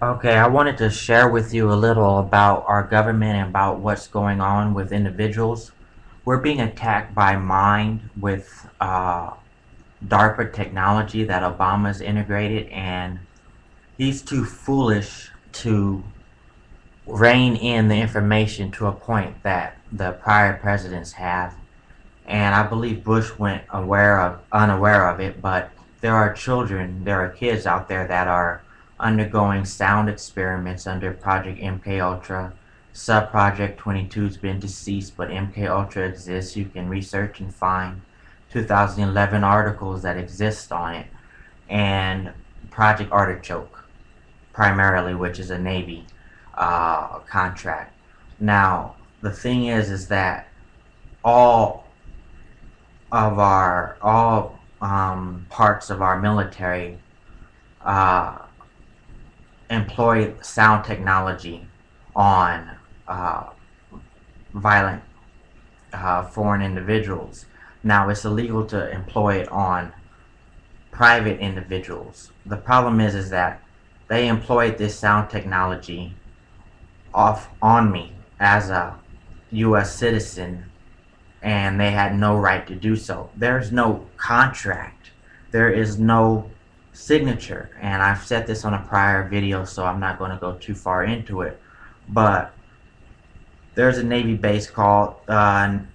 Okay, I wanted to share with you a little about our government and about what's going on with individuals. We're being attacked by Mind with DARPA technology that Obama's integrated, and he's too foolish to rein in the information to a point that the prior presidents have. And I believe Bush went unaware of it, but there are kids out there that are undergoing sound experiments under Project MK Ultra. Sub Project 22's been deceased, but MK Ultra exists. You can research and find 2011 articles that exist on it, and Project Artichoke primarily, which is a Navy contract. Now, the thing is that all all parts of our military uh, employ sound technology on uh, violent foreign individuals. Now it's illegal to employ it on private individuals. The problem is that they employed this sound technology off on me as a U.S. citizen, and they had no right to do so. There's no contract. There is no signature. And I've said this on a prior video, so I'm not going to go too far into it. But there's a Navy base called NSWC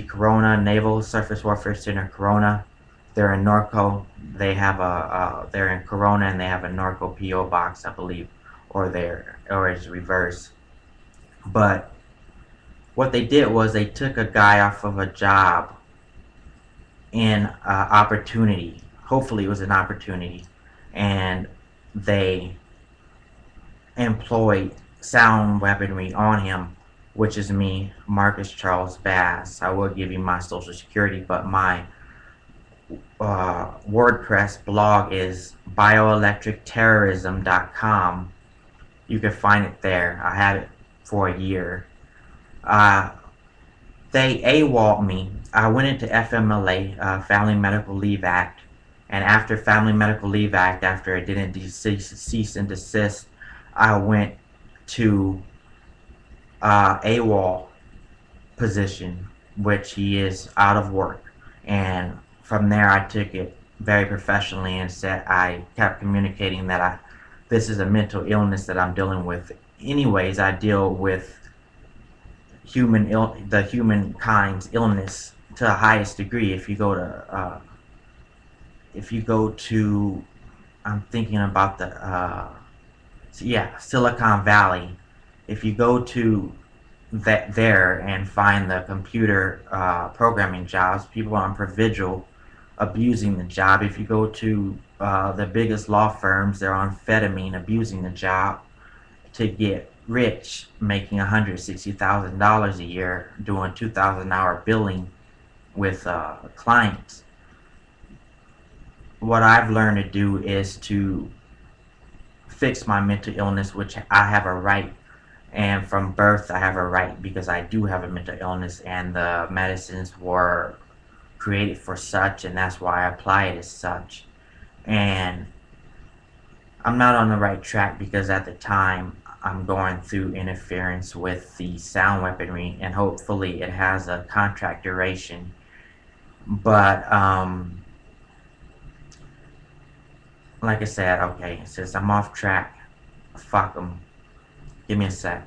Corona, Naval Surface Warfare Center Corona. They're in Norco. They're in Corona, and they have a Norco PO box, I believe, or it's reverse. But what they did was they took a guy off of a job in opportunity. Hopefully, it was an opportunity, and they employed sound weaponry on him, which is me, Marcus Charles Bass. I will give you my social security, but my WordPress blog is bioelectricterrorism.com. You can find it there. I had it for a year. They AWOL'd me. I went into FMLA, Family Medical Leave Act, and after Family Medical Leave Act, after it didn't cease and desist, I went to AWOL position, which he is out of work. And from there, I took it very professionally and said I kept communicating that this is a mental illness that I'm dealing with. Anyways, I deal with the humankind's illness to the highest degree. If you go to, I'm thinking about Silicon Valley. If you go to there and find the computer programming jobs, people on Provigil abusing the job. If you go to the biggest law firms, they're on amphetamine abusing the job to get rich, making $160,000 a year, doing 2,000-hour billing with clients. What I've learned to do is to fix my mental illness, which I have a right, and from birth I have a right, because I do have a mental illness and the medicines were created for such, and that's why I apply it as such. And I'm not on the right track because at the time I'm going through interference with the sound weaponry, and hopefully it has a contract duration. But like I said, okay, since I'm off track, fuck them. Give me a sec.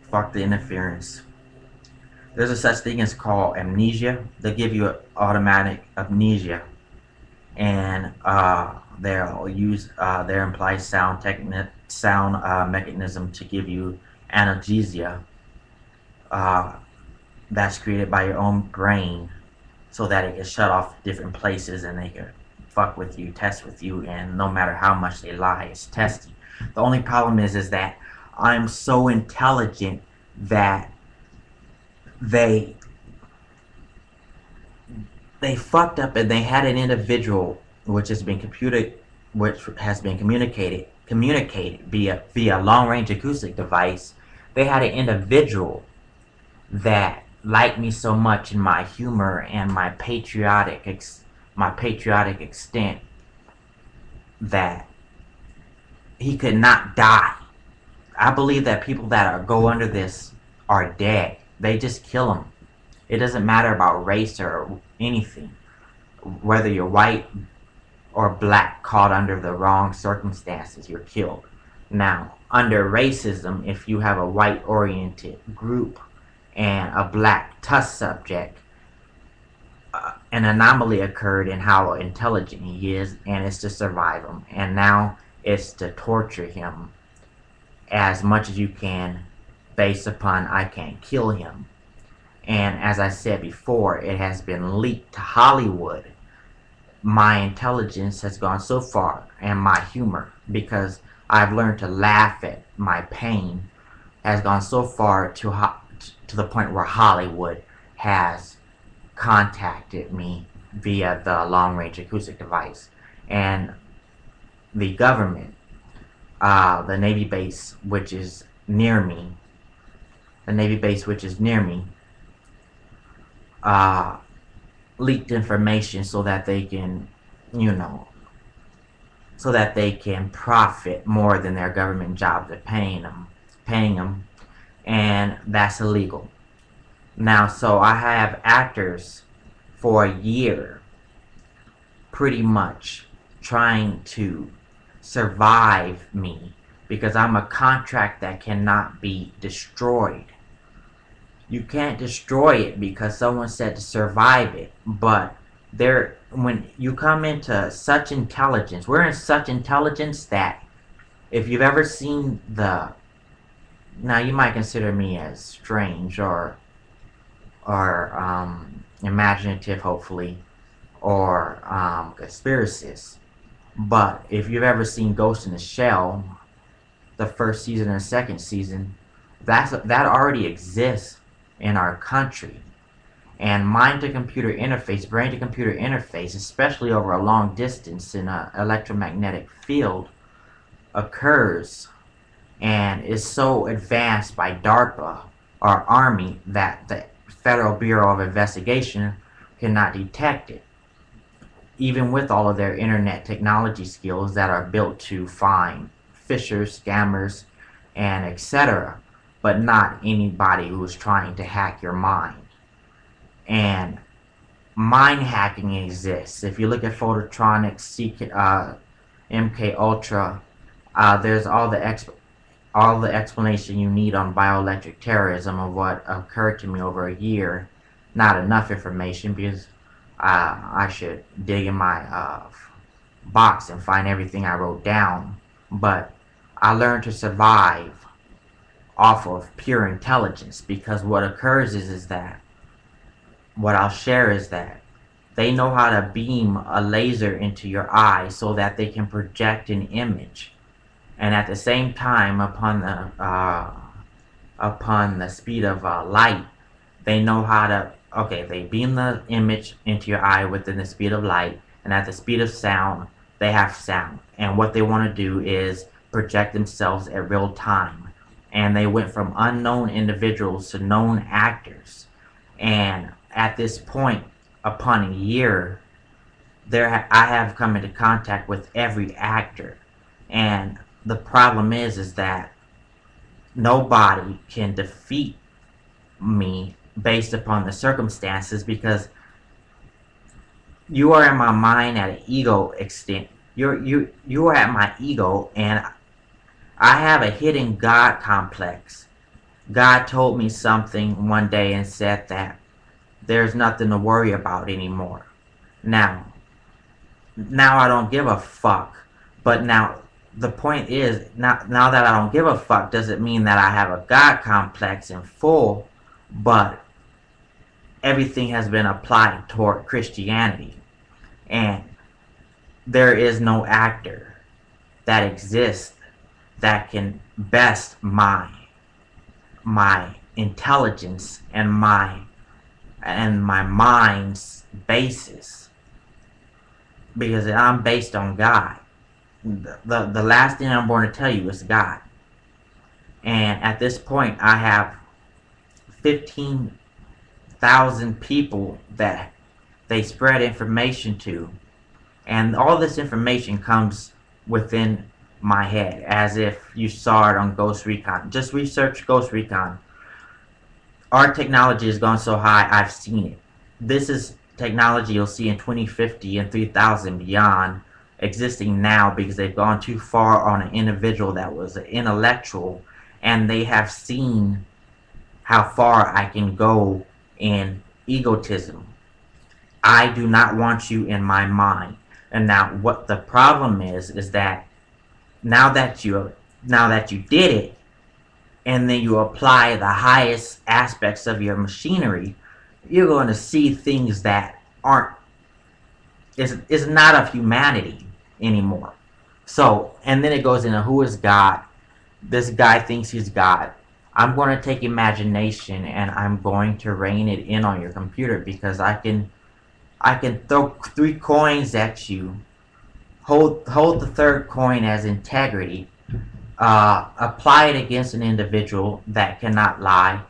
Fuck the interference. There's a such thing as called amnesia. They give you automatic amnesia, and they'll use their implied sound mechanism to give you analgesia. That's created by your own brain, so that it can shut off different places and they can fuck with you, test with you, and no matter how much they lie, it's testing. The only problem is that I'm so intelligent that they fucked up, and they had an individual which has been communicated via long range acoustic device They had an individual that liked me so much in my humor and my patriotic extent that he could not die. I believe that people that go under this are dead. They just kill them. It doesn't matter about race or anything. Whether you're white or black caught under the wrong circumstances, you're killed. Now, under racism, if you have a white-oriented group and a black test subject, an anomaly occurred in how intelligent he is, and it's to survive him. And now it's to torture him as much as you can based upon I can't kill him. And as I said before, it has been leaked to Hollywood. My intelligence has gone so far, and my humor, because I've learned to laugh at my pain, has gone so far to the point where Hollywood has contacted me via the long-range acoustic device. And the government, the Navy base which is near me, leaked information so that they can, so that they can profit more than their government jobs are paying them, and that's illegal. Now, so I have actors for a year pretty much trying to survive me because I'm a contract that cannot be destroyed. You can't destroy it because someone said to survive it, but when you come into such intelligence, we're in such intelligence that if you've ever seen now you might consider me as strange or imaginative, hopefully, or conspiracist. But if you've ever seen Ghost in the Shell, the first season and second season, that already exists in our country. And mind-to-computer interface, brain-to-computer interface, especially over a long distance in an electromagnetic field, occurs and is so advanced by DARPA, our Army, that the Federal Bureau of Investigation cannot detect it, even with all of their internet technology skills that are built to find phishers, scammers, and etc., but not anybody who is trying to hack your mind. And mind hacking exists. If you look at Phototronics, MK Ultra, there's all the explanation you need on bioelectric terrorism of what occurred to me over a year. Not enough information because I should dig in my box and find everything I wrote down. But I learned to survive off of pure intelligence, because what occurs is that what I'll share is that they know how to beam a laser into your eye so that they can project an image, and at the same time, upon the speed of light, they know how to, they beam the image into your eye within the speed of light, and at the speed of sound, they have sound. And what they want to do is project themselves at real time. And they went from unknown individuals to known actors. And at this point, upon a year, I have come into contact with every actor. And the problem is that nobody can defeat me based upon the circumstances, because you are in my mind at an ego extent. You are at my ego, and I have a hidden God complex. God told me something one day and said that there's nothing to worry about anymore. Now I don't give a fuck. But now the point is, now that I don't give a fuck doesn't mean that I have a God complex in full, but everything has been applied toward Christianity. And there is no actor that exists that can best my intelligence and my mind's basis, because I'm based on God. The last thing I'm going to tell you is God. And at this point, I have 15,000 people that they spread information to. And all this information comes within my head, as if you saw it on Ghost Recon. Just research Ghost Recon. Our technology has gone so high, I've seen it. This is technology you'll see in 2050 and 3000 beyond existing now, because they've gone too far on an individual that was intellectual, and they have seen how far I can go in egotism. I do not want you in my mind. And now what the problem is that now that you did it, and then you apply the highest aspects of your machinery, you're going to see things that aren't is not of humanity anymore. So, and then it goes into who is God. This guy thinks he's God. I'm going to take imagination and I'm going to rain it in on your computer, because I can throw 3 coins at you. Hold the third coin as integrity. Apply it against an individual that cannot lie.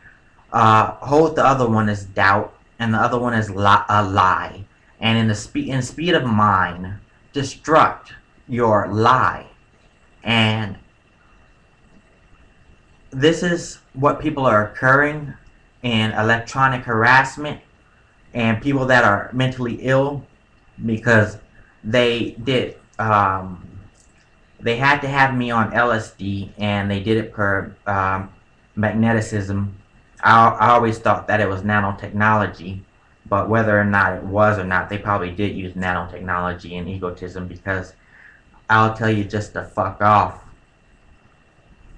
Hold the other one as doubt, and the other one as a lie. And in speed of mind, destruct your lie. And this is what people are occurring in electronic harassment, and people that are mentally ill, because they did they had to have me on LSD, and they did it per magneticism. I always thought that it was nanotechnology, but whether or not it was or not, they probably did use nanotechnology and egotism, because I'll tell you just to fuck off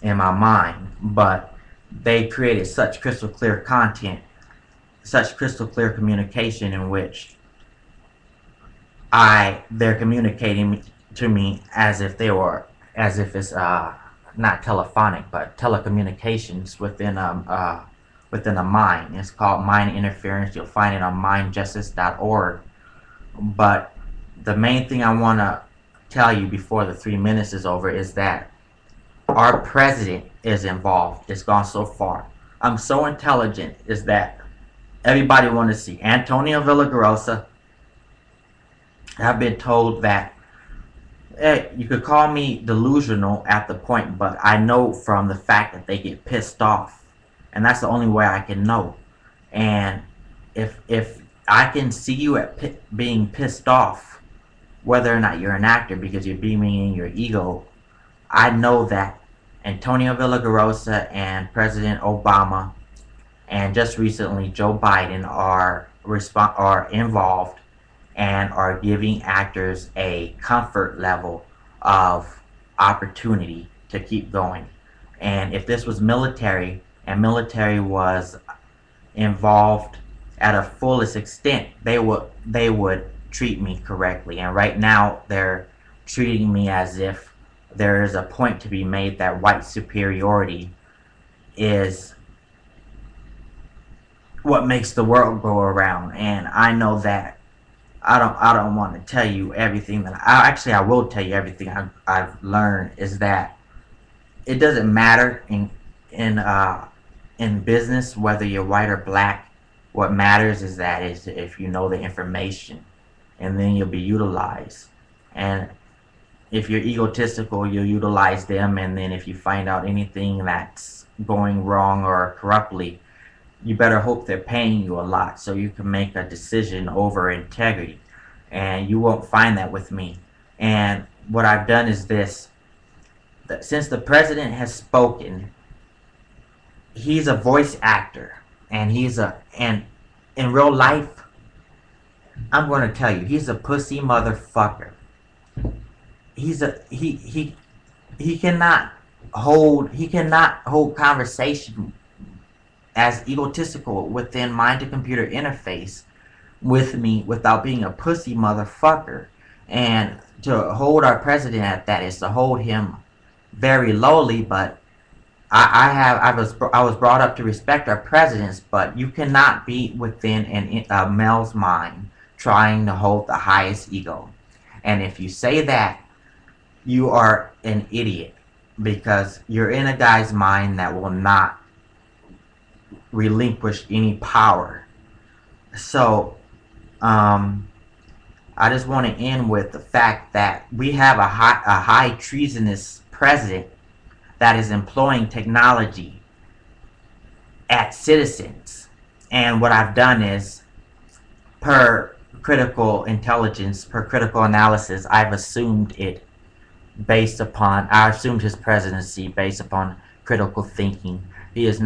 in my mind. But they created such crystal clear content, such crystal clear communication, in which they're communicating to me as if it's not telephonic, but telecommunications within a mind. It's called mind interference. You'll find it on mindjustice.org. But the main thing I want to tell you before the 3 minutes is over is that our president is involved. It's gone so far. I'm so intelligent is that everybody want to see Antonio Villagrosa. I've been told that, hey, you could call me delusional at the point, but I know from the fact that they get pissed off, and that's the only way I can know. And if I can see you at being pissed off, whether or not you're an actor, because you're beaming in your ego, I know that Antonio Villagrosa and President Obama, and just recently Joe Biden, are involved and are giving actors a comfort level of opportunity to keep going. And if this was military, and military was involved at a fullest extent, they would treat me correctly. And right now they're treating me as if there is a point to be made that white superiority is what makes the world go around. And I know that I don't want to tell you everything that I will tell you everything I've learned, is that it doesn't matter in business whether you're white or black. What matters is if you know the information, and then you'll be utilized. And if you're egotistical, you'll utilize them, and then if you find out anything that's going wrong or corruptly, you better hope they're paying you a lot so you can make a decision over integrity. And you won't find that with me. And what I've done is this: that since the president has spoken, he's a voice actor, and and in real life, I'm going to tell you, he's a pussy motherfucker. He cannot hold conversation as egotistical within mind to computer interface with me without being a pussy motherfucker. And to hold our president at that is to hold him very lowly. But I was brought up to respect our presidents, but you cannot be within a male's mind trying to hold the highest ego. And if you say that, you are an idiot. because you're in a guy's mind that will not relinquish any power. So, I just want to end with the fact that we have a high treasonous president that is employing technology at citizens. And what I've done is, per critical intelligence, per critical analysis, I assumed his presidency based upon critical thinking. He is not